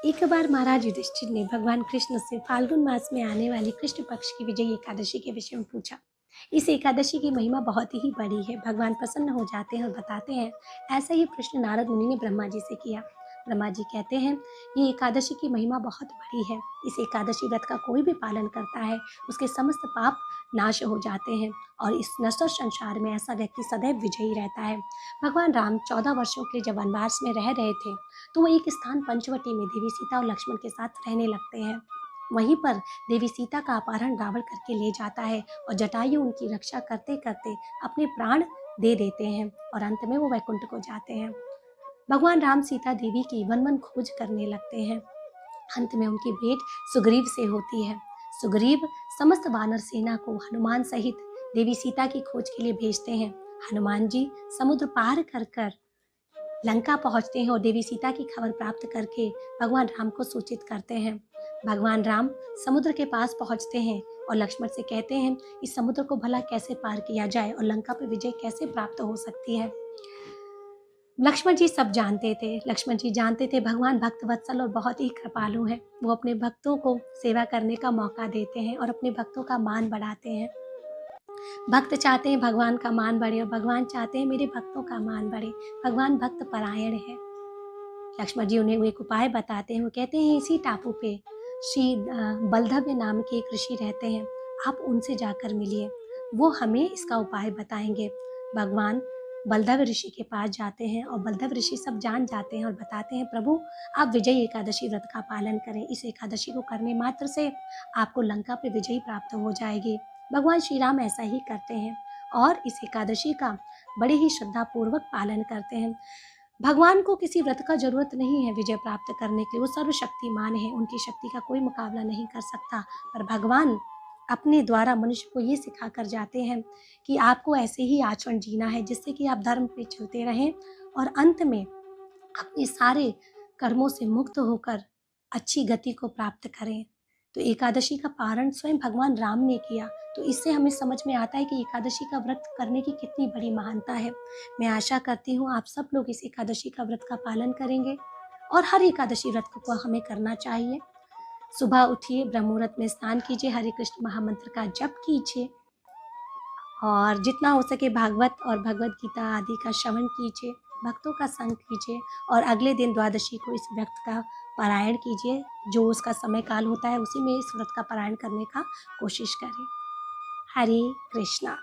एक बार महाराज युधिष्ठिर ने भगवान कृष्ण से फाल्गुन मास में आने वाली कृष्ण पक्ष की विजयी एकादशी के विषय में पूछा। इस एकादशी की महिमा बहुत ही बड़ी है। भगवान प्रसन्न हो जाते हैं और बताते हैं। ऐसा ही प्रश्न नारद मुनि ने ब्रह्मा जी से किया। ब्रह्मा जी कहते हैं, ये एकादशी की महिमा बहुत बड़ी है। इस एकादशी व्रत का कोई भी पालन करता है, उसके समस्त पाप नाश हो जाते हैं और इस नश्वर संसार में ऐसा व्यक्ति सदैव विजयी रहता है। भगवान राम 14 वर्षों के लिए जब वनवास में रह रहे थे, तो वो एक स्थान पंचवटी में देवी सीता और लक्ष्मण के साथ रहने लगते हैं। वहीं पर देवी सीता का अपहरण रावण करके ले जाता है और जटायु उनकी रक्षा करते करते अपने प्राण दे देते हैं और अंत में वो वैकुंठ को जाते हैं। भगवान राम सीता देवी की वन वन खोज करने लगते हैं। अंत में उनकी भेंट सुग्रीव से होती है। सुग्रीव समस्त वानर सेना को हनुमान सहित देवी सीता की खोज के लिए भेजते हैं। हनुमान जी समुद्र पार कर कर लंका पहुंचते हैं और देवी सीता की खबर प्राप्त करके भगवान राम को सूचित करते हैं। भगवान राम समुद्र के पास पहुंचते हैं और लक्ष्मण से कहते हैं, इस समुद्र को भला कैसे पार किया जाए और लंका पर विजय कैसे प्राप्त हो सकती है। लक्ष्मण जी सब जानते थे। लक्ष्मण जी जानते थे भगवान भक्त वत्सल और बहुत ही कृपालु हैं। वो अपने भक्तों को सेवा करने का मौका देते हैं और अपने भक्तों का मान बढ़ाते हैं। भक्त चाहते हैं भगवान का मान बढ़े और भगवान चाहते हैं मेरे भक्तों का मान बढ़े। भगवान भक्त परायण है। लक्ष्मण जी उन्हें एक उपाय बताते हैं। वो कहते हैं, इसी टापू पे श्री बलधव्य नाम के एक ऋषि रहते हैं, आप उनसे जाकर मिलिए, वो हमें इसका उपाय बताएंगे। भगवान बलधव्य ऋषि के पास जाते हैं और बलधव्य ऋषि सब जान जाते हैं और बताते हैं, प्रभु आप विजय एकादशी व्रत का पालन करें। इस एकादशी को करने मात्र से आपको लंका पे विजयी प्राप्त हो जाएगी। भगवान श्री राम ऐसा ही करते हैं और इस एकादशी का बड़े ही श्रद्धापूर्वक पालन करते हैं। भगवान को किसी व्रत का जरूरत नहीं है विजय प्राप्त करने के लिए। वो सर्वशक्तिमान है, उनकी शक्ति का कोई मुकाबला नहीं कर सकता। पर भगवान अपने द्वारा मनुष्य को ये सिखा कर जाते हैं कि आपको ऐसे ही आचरण जीना है जिससे कि आप धर्म पे चलते रहें और अंत में अपने सारे कर्मों से मुक्त होकर अच्छी गति को प्राप्त करें। तो एकादशी का पारण स्वयं भगवान राम ने किया। तो इससे हमें समझ में आता है कि एकादशी का व्रत करने की कितनी बड़ी महानता है। मैं आशा करती हूँ आप सब लोग इस एकादशी का व्रत का पालन करेंगे और हर एकादशी व्रत को हमें करना चाहिए। सुबह उठिए, ब्रह्म मुहूर्त में स्नान कीजिए, हरे कृष्ण महामंत्र का जप कीजिए और जितना हो सके भागवत और भगवत गीता आदि का श्रवण कीजिए, भक्तों का संग कीजिए और अगले दिन द्वादशी को इस व्रत का पारायण कीजिए। जो उसका समय काल होता है उसी में इस व्रत का पारायण करने का कोशिश करें। हरे कृष्णा।